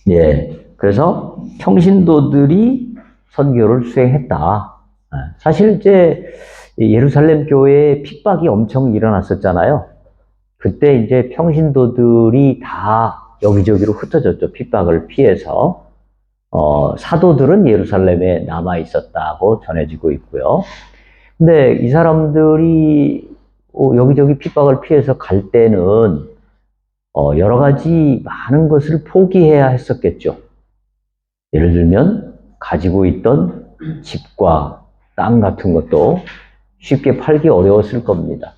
예. 그래서 평신도들이 선교를 수행했다. 사실 이제 예루살렘 교회에 핍박이 엄청 일어났었잖아요. 그때 이제 평신도들이 다 여기저기로 흩어졌죠. 핍박을 피해서. 사도들은 예루살렘에 남아 있었다고 전해지고 있고요. 근데 이 사람들이 여기저기 핍박을 피해서 갈 때는 여러 가지 많은 것을 포기해야 했었겠죠. 예를 들면 가지고 있던 집과 땅 같은 것도 쉽게 팔기 어려웠을 겁니다.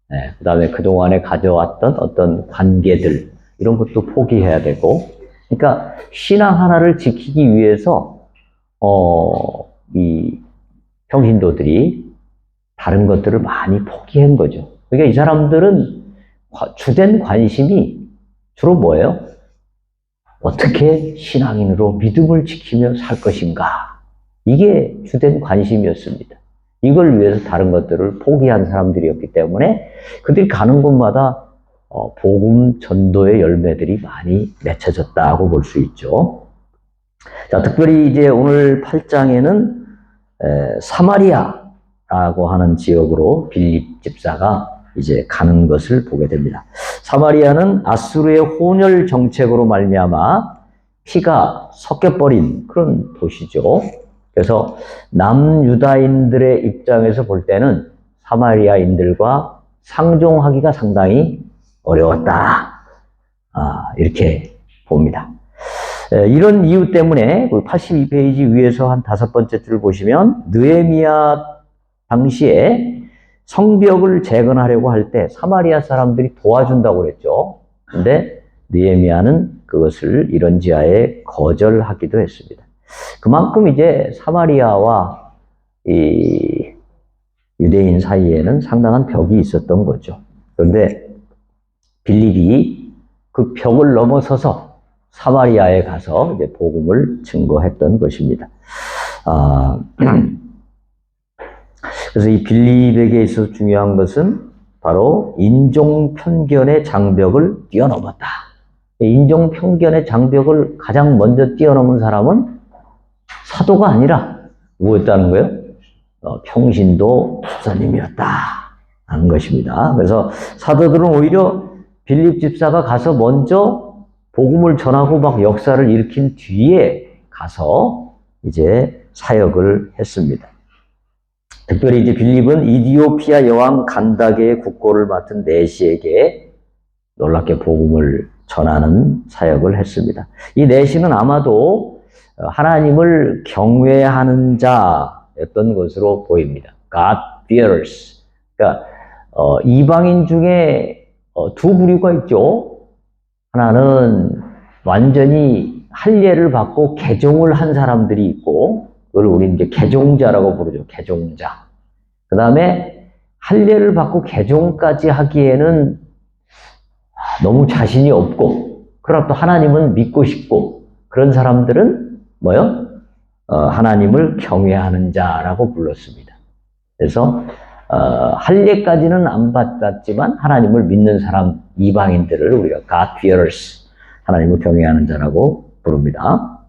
네, 그 다음에 그동안에 가져왔던 어떤 관계들, 이런 것도 포기해야 되고, 그러니까 신앙 하나를 지키기 위해서, 이 평신도들이 다른 것들을 많이 포기한 거죠. 그러니까 이 사람들은 주된 관심이 주로 뭐예요? 어떻게 신앙인으로 믿음을 지키며 살 것인가? 이게 주된 관심이었습니다. 이걸 위해서 다른 것들을 포기한 사람들이었기 때문에 그들이 가는 곳마다 복음 전도의 열매들이 많이 맺혀졌다고 볼 수 있죠. 자, 특별히 이제 오늘 8장에는 사마리아라고 하는 지역으로 빌립 집사가 이제 가는 것을 보게 됩니다. 사마리아는 아수르의 혼혈 정책으로 말미암아 피가 섞여버린 그런 도시죠. 그래서 남유다인들의 입장에서 볼 때는 사마리아인들과 상종하기가 상당히 어려웠다. 이렇게 봅니다. 이런 이유 때문에 82페이지 위에서 한 5번째 줄을 보시면 느헤미야 당시에 성벽을 재건하려고 할 때 사마리아 사람들이 도와준다고 그랬죠. 근데 느헤미야는 그것을 이런 지하에 거절하기도 했습니다. 그만큼 이제 사마리아와 이 유대인 사이에는 상당한 벽이 있었던 거죠. 그런데 빌립이 그 벽을 넘어서서 사마리아에 가서 이제 복음을 증거했던 것입니다. 그래서 이 빌립에게 있어서 중요한 것은 바로 인종 편견의 장벽을 뛰어넘었다. 인종 편견의 장벽을 가장 먼저 뛰어넘은 사람은 사도가 아니라 누구였다는 거예요? 평신도 집사님이었다 하는 것입니다. 그래서 사도들은 오히려 빌립 집사가 가서 먼저 복음을 전하고 막 역사를 일으킨 뒤에 가서 이제 사역을 했습니다. 특별히 이제 빌립은 이디오피아 여왕 간다게의 국고를 맡은 내시에게 놀랍게 복음을 전하는 사역을 했습니다. 이 내시는 아마도 하나님을 경외하는 자였던 것으로 보입니다. God fearers. 그러니까 이방인 중에 두 부류가 있죠. 하나는 완전히 할례를 받고 개종을 한 사람들이 있고, 그걸 우리 이제 개종자라고 부르죠. 개종자. 그 다음에 할례를 받고 개종까지 하기에는 너무 자신이 없고, 그러나 또 하나님은 믿고 싶고, 그런 사람들은 뭐요? 하나님을 경외하는 자라고 불렀습니다. 그래서 할례까지는 안 받았지만 하나님을 믿는 사람, 이방인들을 우리가 God fearers, 하나님을 경외하는 자라고 부릅니다.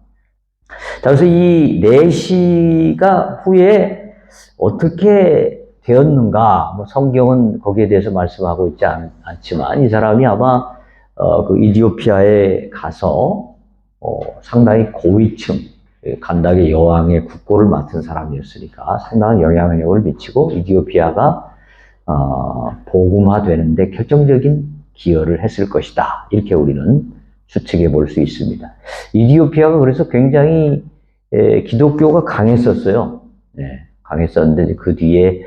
자, 그래서 이 내시가 후에 어떻게 되었는가, 성경은 거기에 대해서 말씀하고 있지 않지만 이 사람이 아마 그 이디오피아에 가서 상당히 고위층, 간다게 여왕의 국고를 맡은 사람이었으니까 상당한 영향력을 미치고 이디오피아가 복음화되는데 결정적인 기여를 했을 것이다. 이렇게 우리는 추측해 볼 수 있습니다. 이디오피아가 그래서 굉장히 기독교가 강했었어요. 네, 강했었는데 그 뒤에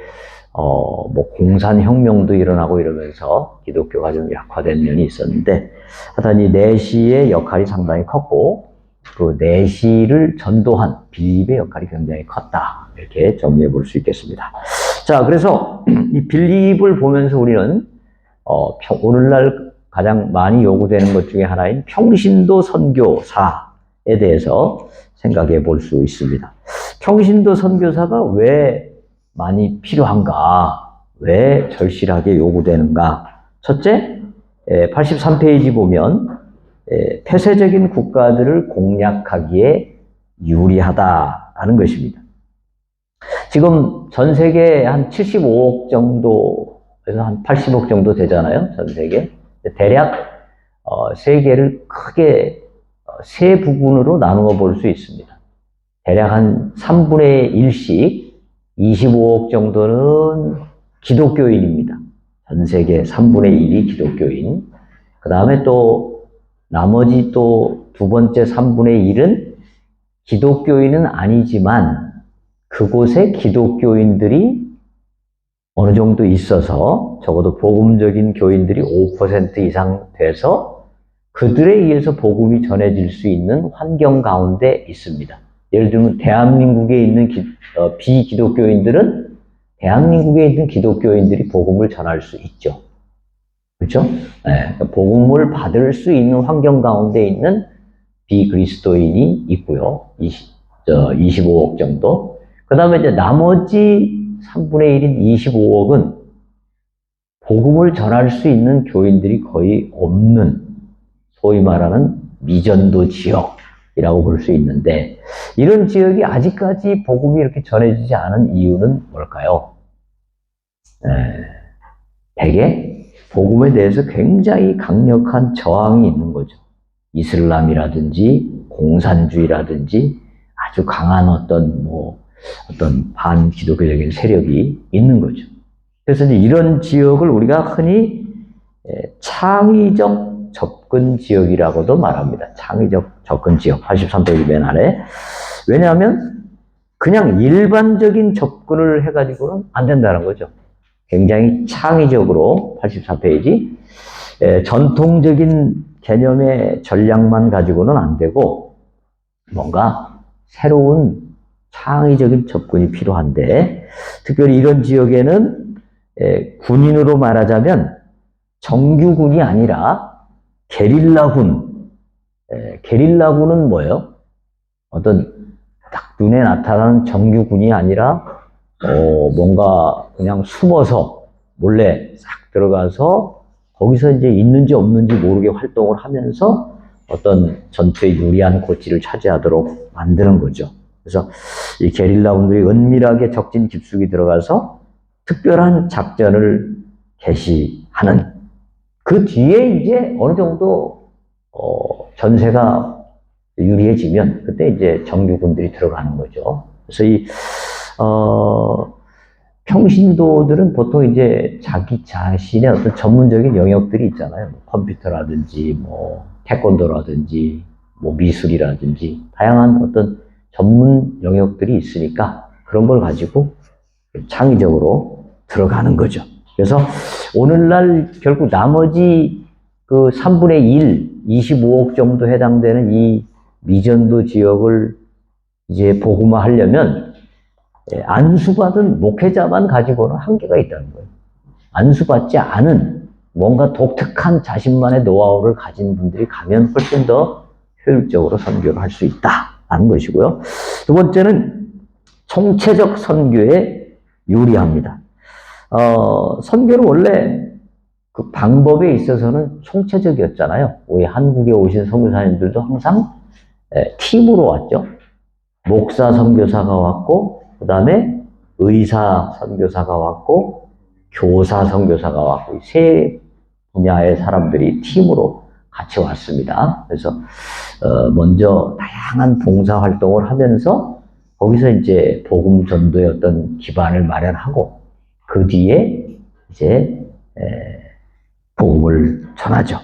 뭐 공산혁명도 일어나고 이러면서 기독교가 좀 약화된 면이 있었는데, 하여튼 이 내시의 역할이 상당히 컸고, 그 내시를 전도한 빌립의 역할이 굉장히 컸다. 이렇게 정리해 볼 수 있겠습니다. 자, 그래서 이 빌립을 보면서 우리는 오늘날 가장 많이 요구되는 것 중에 하나인 평신도 선교사에 대해서 생각해 볼 수 있습니다. 평신도 선교사가 왜 많이 필요한가? 왜 절실하게 요구되는가? 첫째, 83페이지 보면 폐쇄적인 국가들을 공략하기에 유리하다라는 것입니다. 지금 전 세계 한 75억 정도에서 한 80억 정도 되잖아요. 전 세계. 대략 세계를 크게 세 부분으로 나누어 볼 수 있습니다. 대략 한 3분의 1씩 25억 정도는 기독교인입니다. 전 세계 3분의 1이 기독교인. 그 다음에 또 나머지 또 두 번째 3분의 1은 기독교인은 아니지만 그곳에 기독교인들이 어느 정도 있어서 적어도 복음적인 교인들이 5% 이상 돼서 그들에 의해서 복음이 전해질 수 있는 환경 가운데 있습니다. 예를 들면 대한민국에 있는 비기독교인들은 대한민국에 있는 기독교인들이 복음을 전할 수 있죠. 그렇죠? 네, 복음을 받을 수 있는 환경 가운데 있는 비그리스도인이 있고요. 25억 정도. 그 다음에 이제 나머지 3분의 1인 25억은 복음을 전할 수 있는 교인들이 거의 없는 소위 말하는 미전도 지역이라고 볼 수 있는데 이런 지역이 아직까지 복음이 이렇게 전해지지 않은 이유는 뭘까요? 대개 복음에 대해서 굉장히 강력한 저항이 있는 거죠. 이슬람이라든지 공산주의라든지 아주 강한 어떤 반기독교적인 세력이 있는 거죠. 그래서 이제 이런 지역을 우리가 흔히 창의적 접근 지역이라고도 말합니다. 창의적 접근 지역 83페이지 맨 아래. 왜냐하면 그냥 일반적인 접근을 해가지고는 안 된다는 거죠. 굉장히 창의적으로 84페이지 전통적인 개념의 전략만 가지고는 안 되고 뭔가 새로운 창의적인 접근이 필요한데 특별히 이런 지역에는 군인으로 말하자면 정규군이 아니라 게릴라군. 게릴라군은 뭐예요? 어떤 딱 눈에 나타나는 정규군이 아니라 뭔가 그냥 숨어서 몰래 싹 들어가서 거기서 이제 있는지 없는지 모르게 활동을 하면서 어떤 전투에 유리한 고지를 차지하도록 만드는 거죠. 그래서 이 게릴라군들이 은밀하게 적진 깊숙이 들어가서 특별한 작전을 개시하는 그 뒤에 이제 어느 정도 전세가 유리해지면 그때 이제 정규군들이 들어가는 거죠. 그래서 이 평신도들은 보통 이제 자기 자신의 어떤 전문적인 영역들이 있잖아요. 컴퓨터라든지, 태권도라든지, 미술이라든지, 다양한 어떤 전문 영역들이 있으니까 그런 걸 가지고 창의적으로 들어가는 거죠. 그래서 오늘날 결국 나머지 그 3분의 1, 25억 정도 해당되는 이 미전도 지역을 이제 복음화하려면 안수받은 목회자만 가지고는 한계가 있다는 거예요. 안수받지 않은 뭔가 독특한 자신만의 노하우를 가진 분들이 가면 훨씬 더 효율적으로 선교를 할 수 있다는 것이고요. 두 번째는 총체적 선교에 유리합니다. 선교는 원래 그 방법에 있어서는 총체적이었잖아요. 우리 한국에 오신 선교사님들도 항상 팀으로 왔죠. 목사 선교사가 왔고, 그 다음에 의사 선교사가 왔고, 교사 선교사가 왔고, 세 분야의 사람들이 팀으로 같이 왔습니다. 그래서 먼저 다양한 봉사 활동을 하면서 거기서 이제 복음 전도의 어떤 기반을 마련하고 그 뒤에 이제 복음을 전하죠.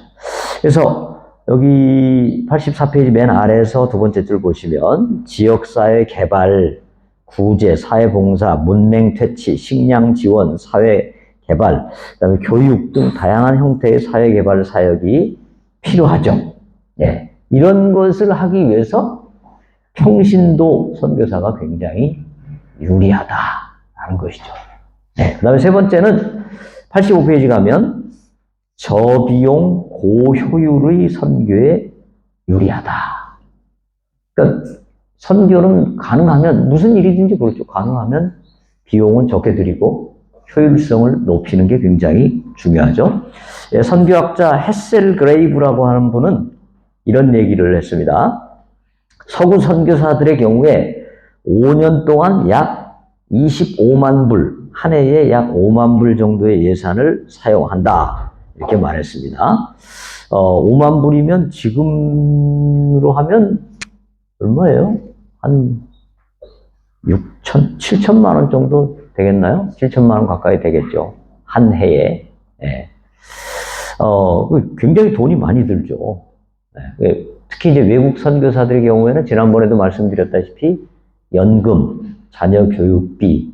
그래서 여기 84페이지 맨 아래에서 두 번째 줄 보시면 지역사회 개발, 구제, 사회봉사, 문맹 퇴치, 식량 지원, 사회 개발, 그다음에 교육 등 다양한 형태의 사회 개발 사역이 필요하죠. 예. 이런 것을 하기 위해서 평신도 선교사가 굉장히 유리하다라는 것이죠. 네. 그 다음에 세 번째는 85페이지 가면 저비용 고효율의 선교에 유리하다. 그러니까 선교는 가능하면 무슨 일이든지 그렇죠. 가능하면 비용은 적게 들이고 효율성을 높이는 게 굉장히 중요하죠. 예, 선교학자 헤셀 그레이브라고 하는 분은 이런 얘기를 했습니다. 서구 선교사들의 경우에 5년 동안 약 25만 불, 한 해에 약 5만 불 정도의 예산을 사용한다. 이렇게 말했습니다. 5만 불이면 지금으로 하면 얼마예요? 한 7천만 원 정도 되겠나요? 7천만 원 가까이 되겠죠. 한 해에. 예. 굉장히 돈이 많이 들죠. 예. 특히 이제 외국 선교사들의 경우에는 지난번에도 말씀드렸다시피 연금, 자녀 교육비,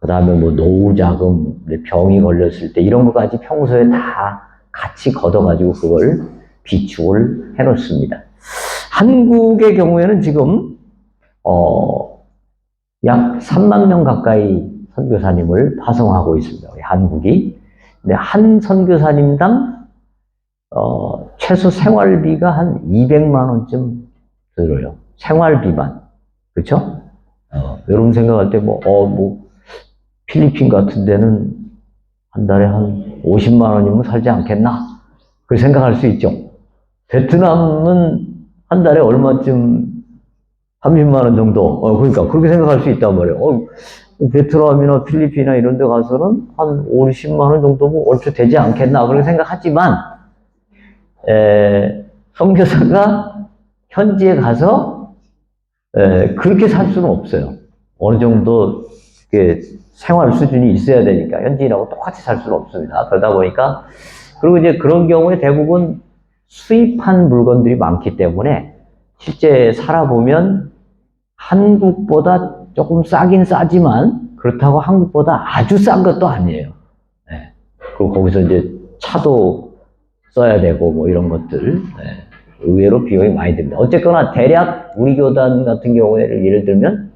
그 다음에 뭐 노후자금, 병이 걸렸을 때 이런 것까지 평소에 다 같이 걷어가지고 그걸 비축을 해놓습니다. 한국의 경우에는 지금, 약 3만 명 가까이 선교사님을 파송하고 있습니다. 한국이. 근데 한 선교사님당 최소 생활비가 한 200만 원쯤 들어요. 생활비만. 그쵸? 여러분 생각할 때 필리핀 같은 데는 한 달에 한 50만 원이면 살지 않겠나? 그 생각할 수 있죠. 베트남은 한 달에 얼마쯤 30만 원 정도. 그러니까 그렇게 생각할 수 있단 말이에요. 베트남이나 필리핀이나 이런 데 가서는 한 50만 원 정도면 얼추 되지 않겠나? 그렇게 생각하지만 선교사가 현지에 가서 그렇게 살 수는 없어요. 어느 정도 생활 수준이 있어야 되니까 현지인하고 똑같이 살 수는 없습니다. 그러다 보니까 그리고 이제 그런 경우에 대부분 수입한 물건들이 많기 때문에 실제 살아보면 한국보다 조금 싸긴 싸지만 그렇다고 한국보다 아주 싼 것도 아니에요. 네. 그리고 거기서 이제 차도 써야 되고 뭐 이런 것들 의외로 비용이 많이 듭니다. 어쨌거나 대략 우리 교단 같은 경우에는 예를 들면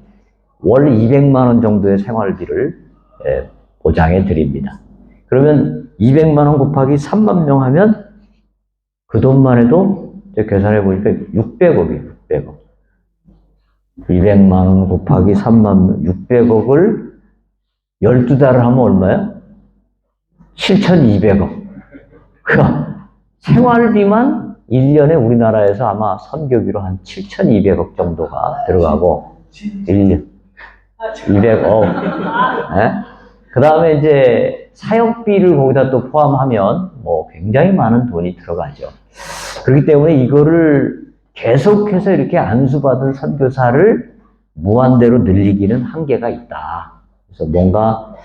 월 200만 원 정도의 생활비를 보장해 드립니다. 그러면 200만 원 곱하기 3만 명 하면 그 돈만 해도 계산해 보니까 600억이에요. 600억. 200만 원 곱하기 3만 명, 600억을 12달을 하면 얼마야? 7,200억. 그러니까 생활비만 1년에 우리나라에서 아마 선교비로 한 7,200억 정도가 들어가고 1년 200억. 네? 그 다음에 이제 사역비를 거기다 또 포함하면 뭐 굉장히 많은 돈이 들어가죠. 그렇기 때문에 이거를 계속해서 이렇게 안수받은 선교사를 무한대로 늘리기는 한계가 있다. 그래서 뭔가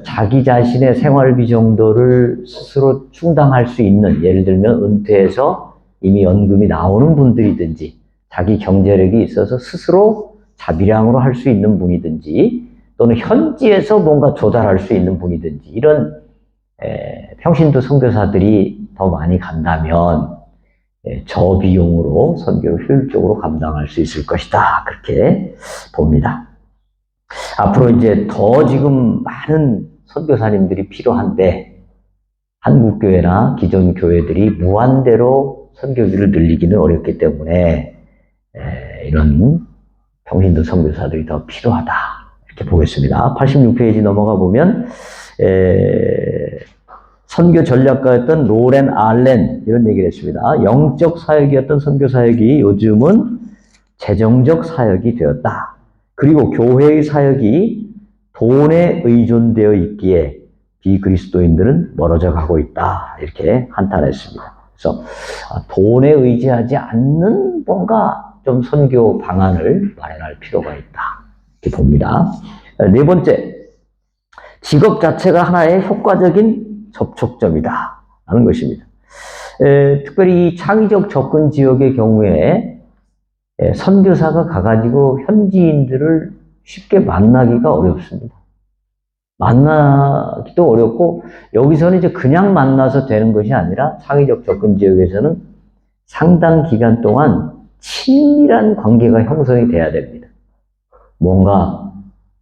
자기 자신의 생활비 정도를 스스로 충당할 수 있는, 예를 들면 은퇴해서 이미 연금이 나오는 분들이든지 자기 경제력이 있어서 스스로 자비량으로 할 수 있는 분이든지 또는 현지에서 뭔가 조달할 수 있는 분이든지 이런 평신도 선교사들이 더 많이 간다면 저비용으로 선교를 효율적으로 감당할 수 있을 것이다. 그렇게 봅니다. 앞으로 이제 더 지금 많은 선교사님들이 필요한데 한국교회나 기존 교회들이 무한대로 선교비를 늘리기는 어렵기 때문에 이런 평신도 선교사들이 더 필요하다. 이렇게 보겠습니다. 86페이지 넘어가 보면 선교 전략가였던 로렌 알렌 이런 얘기를 했습니다. 영적 사역이었던 선교 사역이 요즘은 재정적 사역이 되었다. 그리고 교회의 사역이 돈에 의존되어 있기에 비그리스도인들은 멀어져 가고 있다. 이렇게 한탄했습니다. 그래서 돈에 의지하지 않는 뭔가 좀 선교 방안을 마련할 필요가 있다. 이렇게 봅니다. 네 번째, 직업 자체가 하나의 효과적인 접촉점이다. 라는 것입니다. 특별히 이 창의적 접근 지역의 경우에 선교사가 가가지고 현지인들을 쉽게 만나기가 어렵습니다. 만나기도 어렵고 여기서는 이제 그냥 만나서 되는 것이 아니라 창의적 접근 지역에서는 상당 기간 동안 친밀한 관계가 형성이 돼야 됩니다. 뭔가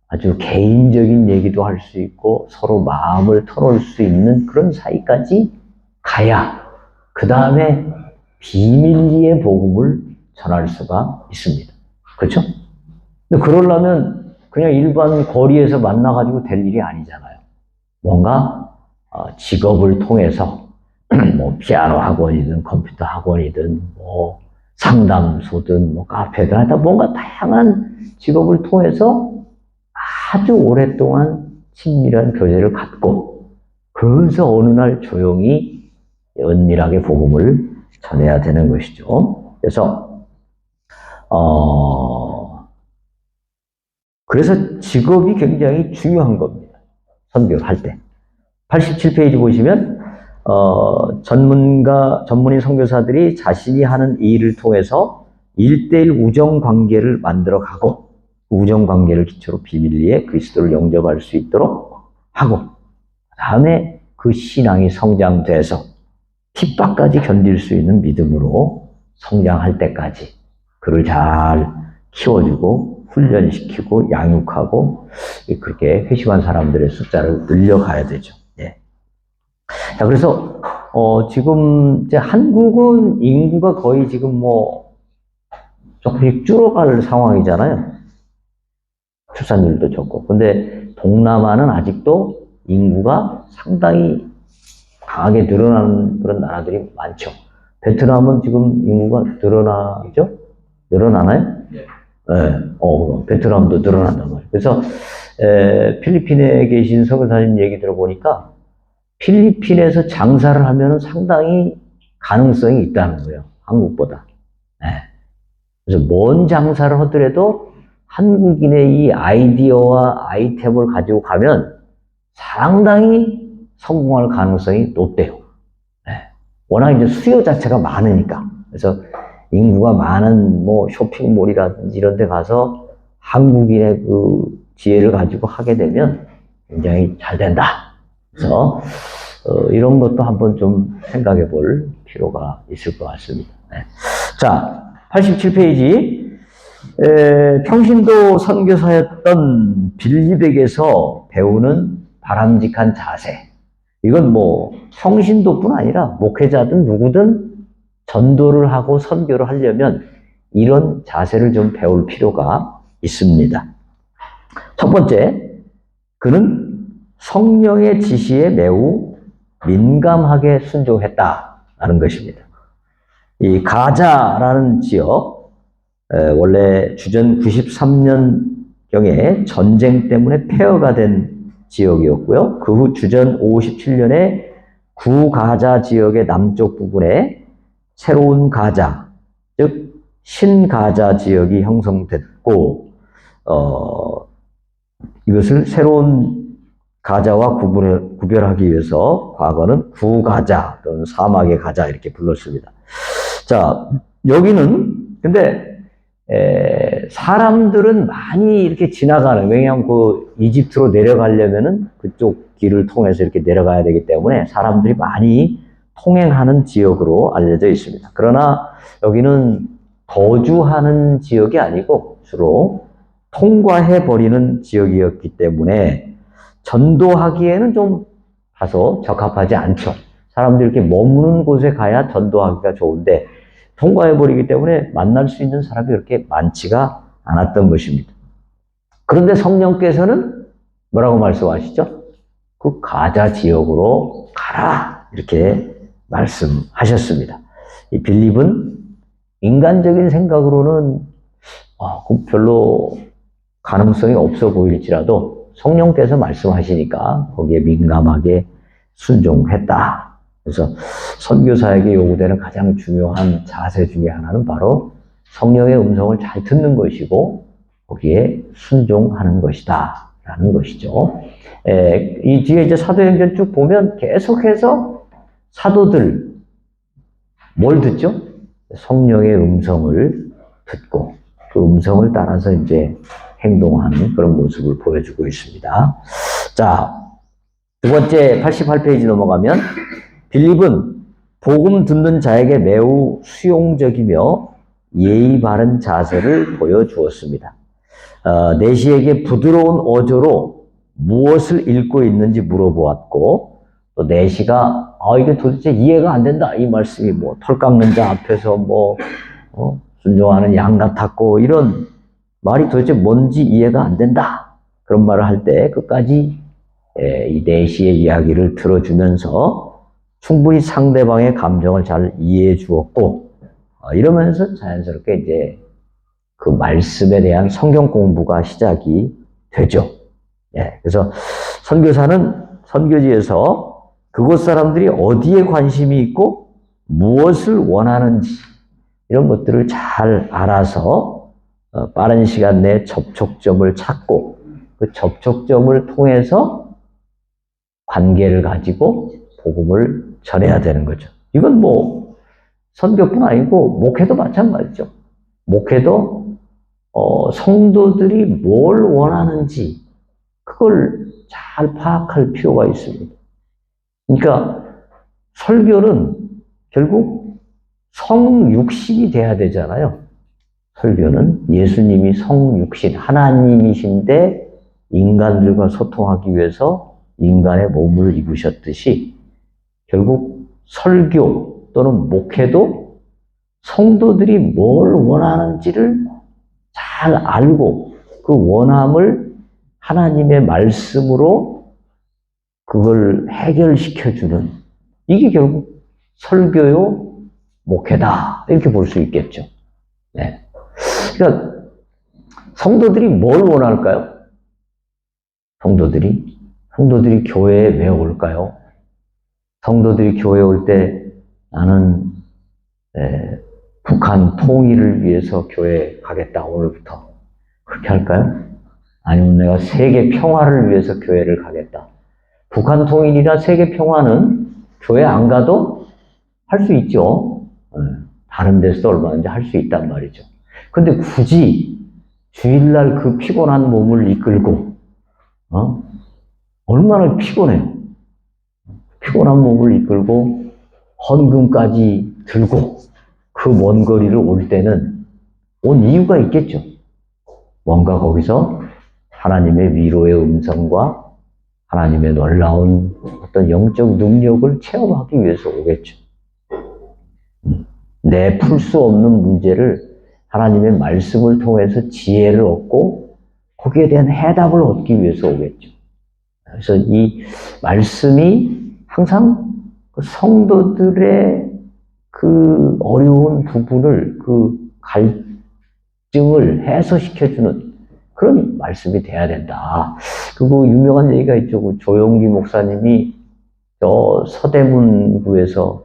아주 개인적인 얘기도 할 수 있고 서로 마음을 터놓을 수 있는 그런 사이까지 가야 그 다음에 비밀리에 복음을 전할 수가 있습니다. 그렇죠? 근데 그러려면 그냥 일반 거리에서 만나가지고 될 일이 아니잖아요. 뭔가 직업을 통해서 뭐 피아노 학원이든 컴퓨터 학원이든 뭐 상담소든 뭐 카페든 하여튼 뭔가 다양한 직업을 통해서 아주 오랫동안 친밀한 교제를 갖고 그러면서 어느 날 조용히 은밀하게 복음을 전해야 되는 것이죠. 그래서 직업이 굉장히 중요한 겁니다. 선교를 할 때. 87페이지 보시면 전문인 선교사들이 자신이 하는 일을 통해서 1대1 우정 관계를 만들어가고 우정 관계를 기초로 비밀리에 그리스도를 영접할 수 있도록 하고 다음에 그 신앙이 성장돼서 핍박까지 견딜 수 있는 믿음으로 성장할 때까지 그를 잘 키워주고 훈련시키고 양육하고 그렇게 회심한 사람들의 숫자를 늘려가야 되죠. 예. 자, 그래서 지금 이제 한국은 인구가 거의 지금 뭐 조금씩 줄어갈 상황이잖아요. 출산율도 적고. 근데 동남아는 아직도 인구가 상당히 강하게 늘어나는 그런 나라들이 많죠. 베트남은 지금 인구가 늘어나죠? 늘어나나요? 네. 베트남도 늘어난단 말이에요. 그래서 필리핀에 계신 선교사님 얘기 들어보니까 필리핀에서 장사를 하면 상당히 가능성이 있다는 거예요. 한국보다. 네. 그래서 뭔 장사를 하더라도 한국인의 이 아이디어와 아이템을 가지고 가면 상당히 성공할 가능성이 높대요. 네. 워낙 이제 수요 자체가 많으니까. 그래서 인구가 많은 뭐 쇼핑몰이라든지 이런 데 가서 한국인의 그 지혜를 가지고 하게 되면 굉장히 잘 된다. 그래서 이런 것도 한번 좀 생각해 볼 필요가 있을 것 같습니다. 네. 자, 87페이지. 평신도 선교사였던 빌립에게서 배우는 바람직한 자세. 이건 뭐 평신도뿐 아니라 목회자든 누구든 전도를 하고 선교를 하려면 이런 자세를 좀 배울 필요가 있습니다. 첫 번째, 그는 성령의 지시에 매우 민감하게 순종했다라는 것입니다. 이 가자라는 지역, 원래 주전 93년경에 전쟁 때문에 폐허가 된 지역이었고요. 그 후 주전 57년에 구가자 지역의 남쪽 부분에 새로운 가자, 즉 신가자 지역이 형성됐고 이것을 새로운 가자와 구별하기 위해서 과거는 구가자 또는 사막의 가자 이렇게 불렀습니다. 자, 여기는 근데 사람들은 많이 이렇게 지나가는, 왜냐하면 그 이집트로 내려가려면은 그쪽 길을 통해서 이렇게 내려가야 되기 때문에 사람들이 많이 통행하는 지역으로 알려져 있습니다. 그러나 여기는 거주하는 지역이 아니고 주로 통과해버리는 지역이었기 때문에 전도하기에는 좀 다소 적합하지 않죠. 사람들이 이렇게 머무는 곳에 가야 전도하기가 좋은데 통과해버리기 때문에 만날 수 있는 사람이 그렇게 많지가 않았던 것입니다. 그런데 성령께서는 뭐라고 말씀하시죠? 그 가자 지역으로 가라 이렇게 말씀하셨습니다. 이 빌립은 인간적인 생각으로는 별로 가능성이 없어 보일지라도 성령께서 말씀하시니까 거기에 민감하게 순종했다. 그래서 선교사에게 요구되는 가장 중요한 자세 중에 하나는 바로 성령의 음성을 잘 듣는 것이고 거기에 순종하는 것이다 라는 것이죠. 이 뒤에 이제 사도행전 쭉 보면 계속해서 사도들 뭘 듣죠? 성령의 음성을 듣고 그 음성을 따라서 이제 행동하는 그런 모습을 보여주고 있습니다. 자, 두 번째 88페이지 넘어가면 빌립은 복음 듣는 자에게 매우 수용적이며 예의 바른 자세를 보여주었습니다. 내시에게 부드러운 어조로 무엇을 읽고 있는지 물어보았고 또 내시가 이게 도대체 이해가 안 된다 이 말씀이 뭐 털 깎는 자 앞에서 뭐 순종하는 양 같았고 이런 말이 도대체 뭔지 이해가 안 된다 그런 말을 할 때 끝까지 이 내시의 이야기를 들어주면서 충분히 상대방의 감정을 잘 이해해 주었고, 이러면서 자연스럽게 이제 그 말씀에 대한 성경 공부가 시작이 되죠. 예, 그래서 선교사는 선교지에서 그곳 사람들이 어디에 관심이 있고 무엇을 원하는지 이런 것들을 잘 알아서 빠른 시간 내에 접촉점을 찾고 그 접촉점을 통해서 관계를 가지고 복음을 전해야 되는 거죠. 이건 뭐 선교뿐 아니고 목회도 마찬가지죠. 목회도 성도들이 뭘 원하는지 그걸 잘 파악할 필요가 있습니다. 그러니까 설교는 결국 성육신이 돼야 되잖아요. 설교는 예수님이 성육신, 하나님이신데 인간들과 소통하기 위해서 인간의 몸을 입으셨듯이 결국 설교 또는 목회도 성도들이 뭘 원하는지를 잘 알고 그 원함을 하나님의 말씀으로 그걸 해결시켜주는 이게 결국 설교요 목회다 이렇게 볼 수 있겠죠. 네. 그러니까 성도들이 뭘 원할까요? 성도들이 교회에 왜 올까요? 성도들이 교회에 올 때 나는 북한 통일을 위해서 교회에 가겠다 오늘부터 그렇게 할까요? 아니면 내가 세계 평화를 위해서 교회를 가겠다. 북한 통일이나 세계 평화는 교회 안 가도 할 수 있죠. 다른 데서도 얼마든지 할 수 있단 말이죠. 근데 굳이 주일날 그 피곤한 몸을 이끌고 얼마나 피곤해요. 피곤한 몸을 이끌고 헌금까지 들고 그 먼 거리를 올 때는 온 이유가 있겠죠. 뭔가 거기서 하나님의 위로의 음성과 하나님의 놀라운 어떤 영적 능력을 체험하기 위해서 오겠죠. 내 풀 수 없는 문제를 하나님의 말씀을 통해서 지혜를 얻고 거기에 대한 해답을 얻기 위해서 오겠죠. 그래서 이 말씀이 항상 그 성도들의 그 어려운 부분을 그 갈증을 해소시켜주는 그런 말씀이 돼야 된다. 그리고 유명한 얘기가 있죠. 그 조용기 목사님이 저 서대문구에서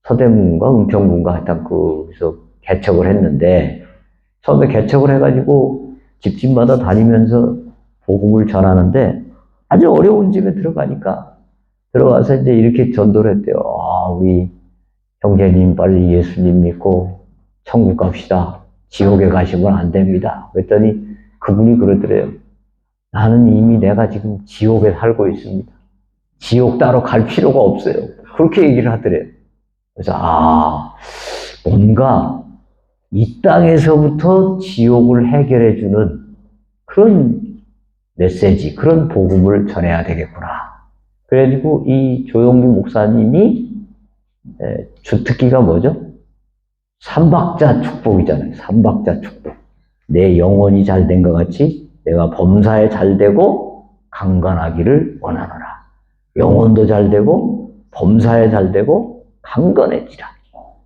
서대문과 은평군가 하여튼 거기서 개척을 했는데 처음에 개척을 해가지고 집집마다 다니면서 복음을 전하는데 아주 어려운 집에 들어가서 이제 이렇게 전도를 했대요. 우리 형제님 빨리 예수님 믿고 천국 갑시다. 지옥에 가시면 안 됩니다. 그랬더니 그분이 그러더래요. 나는 이미 내가 지금 지옥에 살고 있습니다. 지옥 따로 갈 필요가 없어요. 그렇게 얘기를 하더래요. 그래서 뭔가 이 땅에서부터 지옥을 해결해주는 그런 메시지, 그런 복음을 전해야 되겠구나. 그래가지고 이 조용기 목사님이 주특기가 뭐죠? 삼박자 축복이잖아요. 삼박자 축복. 내 영혼이 잘 된 것 같이 내가 범사에 잘 되고 강건하기를 원하노라. 영혼도 잘 되고 범사에 잘 되고 강건해지라.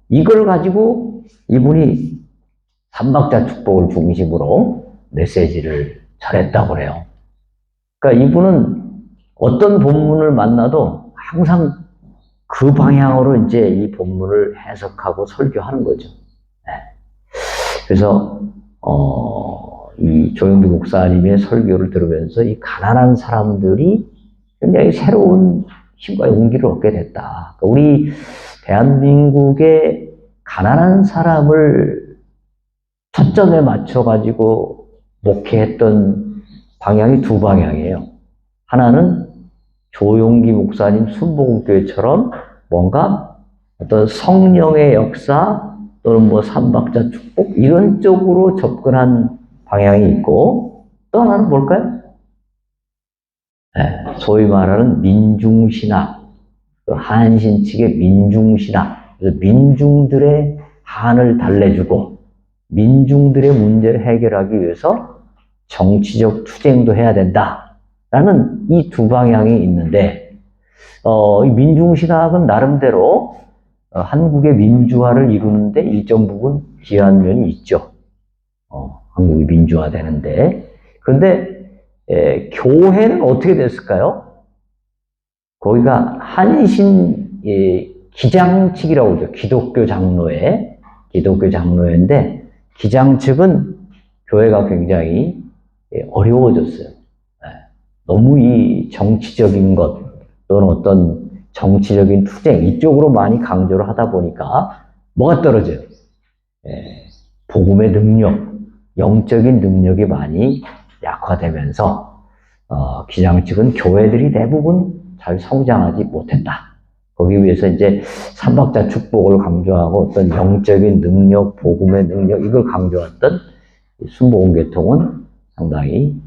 이걸 가지고 이분이 삼박자 축복을 중심으로 메시지를 전했다고 그래요. 그러니까 이분은 어떤 본문을 만나도 항상 그 방향으로 이제 이 본문을 해석하고 설교하는 거죠. 네. 그래서 이 조영기 목사님의 설교를 들으면서 이 가난한 사람들이 굉장히 새로운 힘과 용기를 얻게 됐다. 그러니까 우리 대한민국의 가난한 사람을 초점에 맞춰가지고 목회했던 방향이 두 방향이에요. 하나는 조용기 목사님 순복음교회처럼 뭔가 어떤 성령의 역사 또는 뭐 삼박자 축복 이런 쪽으로 접근한 방향이 있고 또 하나는 뭘까요? 소위 말하는 민중신학, 그 한신 측의 민중신학, 그래서 민중들의 한을 달래주고 민중들의 문제를 해결하기 위해서 정치적 투쟁도 해야 된다라는 이 두 방향이 있는데 이 민중신학은 나름대로 한국의 민주화를 이루는데 일정 부분 기여한 면이 있죠. 한국이 민주화되는데. 그런데 교회는 어떻게 됐을까요? 거기가 한신 기장측이라고 하죠. 기독교 장로회인데 기장 측은 교회가 굉장히 어려워졌어요. 너무 이 정치적인 것 또는 어떤 정치적인 투쟁 이쪽으로 많이 강조를 하다 보니까 뭐가 떨어져요? 복음의 능력, 영적인 능력이 많이 약화되면서 기장 측은 교회들이 대부분 잘 성장하지 못했다. 거기 위해서 이제 삼박자 축복을 강조하고 어떤 영적인 능력, 복음의 능력 이걸 강조했던 순복음계통은 상당히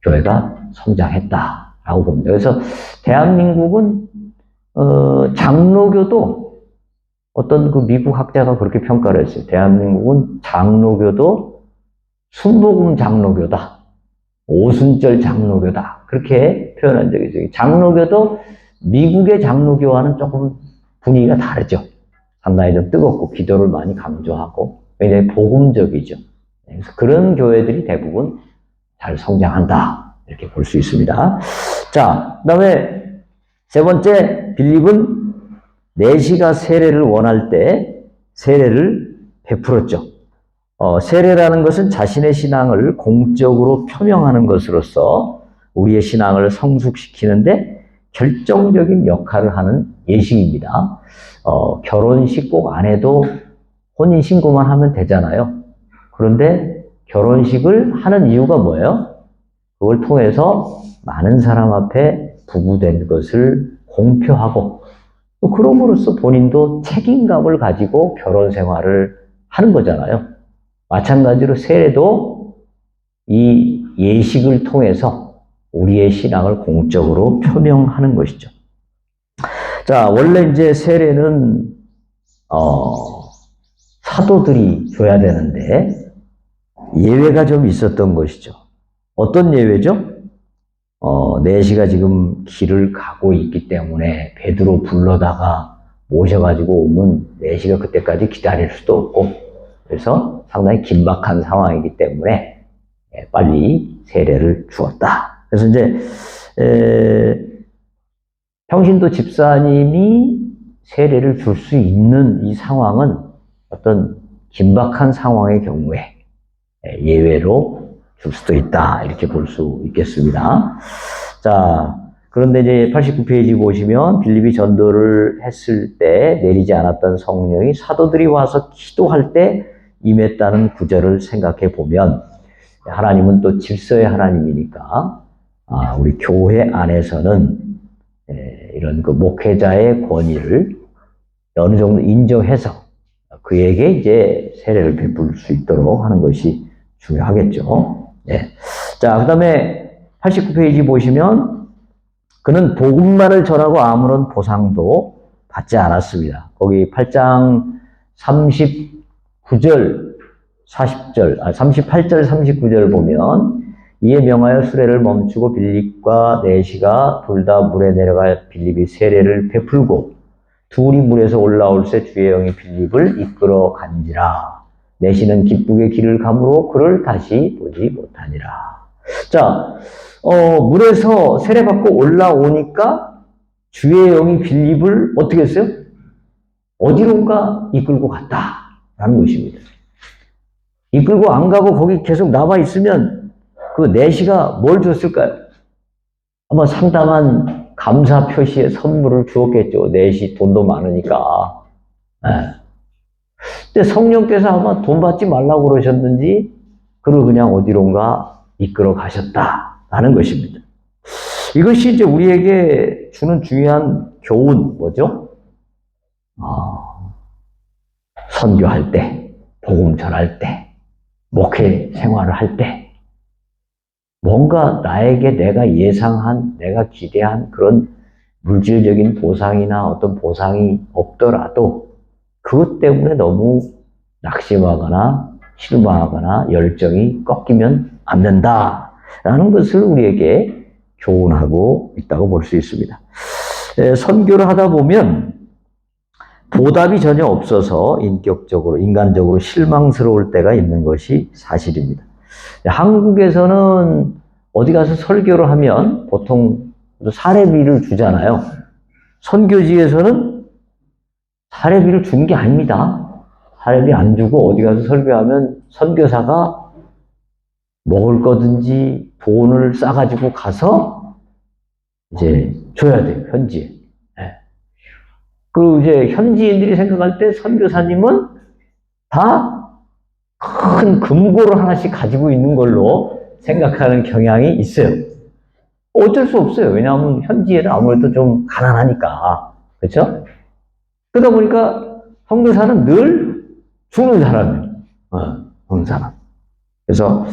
교회가 성장했다라고 봅니다. 그래서 대한민국은 장로교도 어떤 그 미국 학자가 그렇게 평가를 했어요. 대한민국은 장로교도 순복음 장로교다. 오순절 장로교다. 그렇게 표현한 적이 있어요. 장로교도 미국의 장로교와는 조금 분위기가 다르죠. 상당히 좀 뜨겁고 기도를 많이 강조하고 굉장히 복음적이죠. 그래서 그런 교회들이 대부분 잘 성장한다. 이렇게 볼 수 있습니다. 자, 그 다음에 세 번째, 빌립은 내시가 세례를 원할 때 세례를 베풀었죠. 세례라는 것은 자신의 신앙을 공적으로 표명하는 것으로서 우리의 신앙을 성숙시키는데 결정적인 역할을 하는 예식입니다. 결혼식 꼭 안 해도 혼인신고만 하면 되잖아요. 그런데 결혼식을 하는 이유가 뭐예요? 그걸 통해서 많은 사람 앞에 부부된 것을 공표하고 또 그럼으로써 본인도 책임감을 가지고 결혼 생활을 하는 거잖아요. 마찬가지로 세례도 이 예식을 통해서 우리의 신앙을 공적으로 표명하는 것이죠. 자, 원래 이제 세례는 사도들이 줘야 되는데 예외가 좀 있었던 것이죠. 어떤 예외죠? 내시가 지금 길을 가고 있기 때문에 베드로 불러다가 모셔가지고 오면 내시가 그때까지 기다릴 수도 없고 그래서 상당히 긴박한 상황이기 때문에 빨리 세례를 주었다. 그래서 이제 평신도 집사님이 세례를 줄 수 있는 이 상황은 어떤 긴박한 상황의 경우에 예외로 줄 수도 있다. 이렇게 볼 수 있겠습니다. 자, 그런데 이제 89페이지 보시면 빌립이 전도를 했을 때 내리지 않았던 성령이 사도들이 와서 기도할 때 임했다는 구절을 생각해 보면 하나님은 또 질서의 하나님이니까 우리 교회 안에서는 이런 그 목회자의 권위를 어느 정도 인정해서 그에게 이제 세례를 베풀 수 있도록 하는 것이 중요하겠죠. 네. 자, 그 다음에 89페이지 보시면 그는 복음만을 전하고 아무런 보상도 받지 않았습니다. 거기 8장 39절, 40절, 38절, 39절 보면 이에 명하여 수레를 멈추고 빌립과 내시가 둘 다 물에 내려가 빌립이 세례를 베풀고 둘이 물에서 올라올새 주의 영이 빌립을 이끌어 간지라. 내시는 기쁘게 길을 가므로 그를 다시 보지 못하니라. 자, 물에서 세례받고 올라오니까 주의 영이 빌립을 어떻게 했어요? 어디론가 이끌고 갔다라는 것입니다. 이끌고 안 가고 거기 계속 남아 있으면 그 내시가 뭘 줬을까요? 아마 상당한 감사 표시의 선물을 주었겠죠. 내시 돈도 많으니까. 근데 성령께서 아마 돈 받지 말라고 그러셨는지 그를 그냥 어디론가 이끌어 가셨다라는 것입니다. 이것이 이제 우리에게 주는 중요한 교훈 뭐죠? 선교할 때, 복음 전할 때, 목회 생활을 할 때 뭔가 나에게 내가 예상한, 내가 기대한 그런 물질적인 보상이나 어떤 보상이 없더라도 그것 때문에 너무 낙심하거나 실망하거나 열정이 꺾이면 안 된다라는 것을 우리에게 교훈하고 있다고 볼 수 있습니다. 선교를 하다 보면 보답이 전혀 없어서 인격적으로, 인간적으로 실망스러울 때가 있는 것이 사실입니다. 한국에서는 어디 가서 설교를 하면 보통 사례비를 주잖아요. 선교지에서는 사례비를 준 게 아닙니다. 사례비 안 주고 어디 가서 설교하면 선교사가 먹을 거든지 돈을 싸가지고 가서 이제 줘야 돼요, 현지에. 그리고 이제 현지인들이 생각할 때 선교사님은 다 큰 금고를 하나씩 가지고 있는 걸로 생각하는 경향이 있어요. 어쩔 수 없어요. 왜냐하면 현지에는 아무래도 좀 가난하니까. 그렇죠? 그러다 보니까 선교사는 늘 주는 사람이에요. 주는 사람. 그래서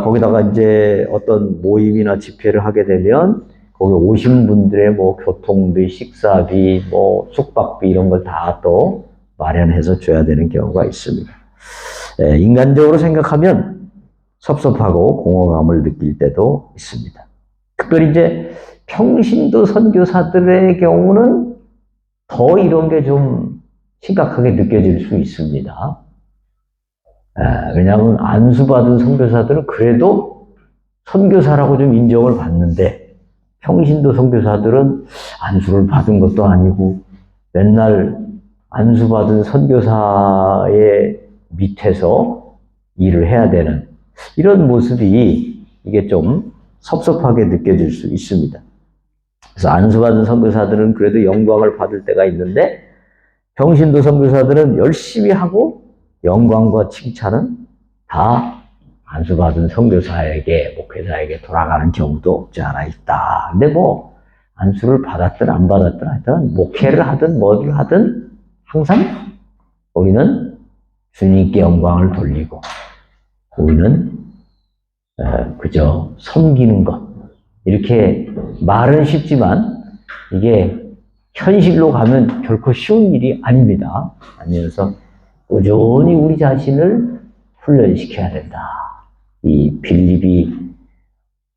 거기다가 이제 어떤 모임이나 집회를 하게 되면 거기 오신 분들의 뭐 교통비, 식사비, 뭐 숙박비 이런 걸 다 또 마련해서 줘야 되는 경우가 있습니다. 인간적으로 생각하면 섭섭하고 공허감을 느낄 때도 있습니다. 특별히 이제 평신도 선교사들의 경우는 더 이런 게 좀 심각하게 느껴질 수 있습니다. 왜냐하면 안수받은 선교사들은 그래도 선교사라고 좀 인정을 받는데 평신도 선교사들은 안수를 받은 것도 아니고 맨날 안수받은 선교사의 밑에서 일을 해야 되는 이런 모습이 이게 좀 섭섭하게 느껴질 수 있습니다. 그래서 안수받은 선교사들은 그래도 영광을 받을 때가 있는데 평신도 선교사들은 열심히 하고 영광과 칭찬은 다 안수받은 선교사에게, 목회자에게 돌아가는 경우도 없지 않아 있다. 근데 뭐 안수를 받았든 안 받았든 하여튼 목회를 하든 뭐를 하든 항상 우리는 주님께 영광을 돌리고 우리는 그저 섬기는 것. 이렇게 말은 쉽지만 이게 현실로 가면 결코 쉬운 일이 아닙니다. 아니어서 꾸준히 우리 자신을 훈련시켜야 된다. 이 빌립이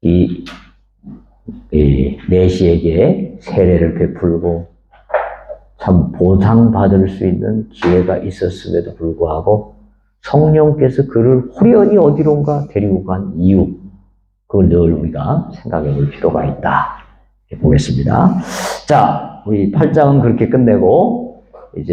이 내시에게 세례를 베풀고 참 보상받을 수 있는 기회가 있었음에도 불구하고 성령께서 그를 후련히 어디론가 데리고 간 이유, 그걸 늘 우리가 생각해 볼 필요가 있다. 이렇게 보겠습니다. 자, 우리 8장은 그렇게 끝내고 이제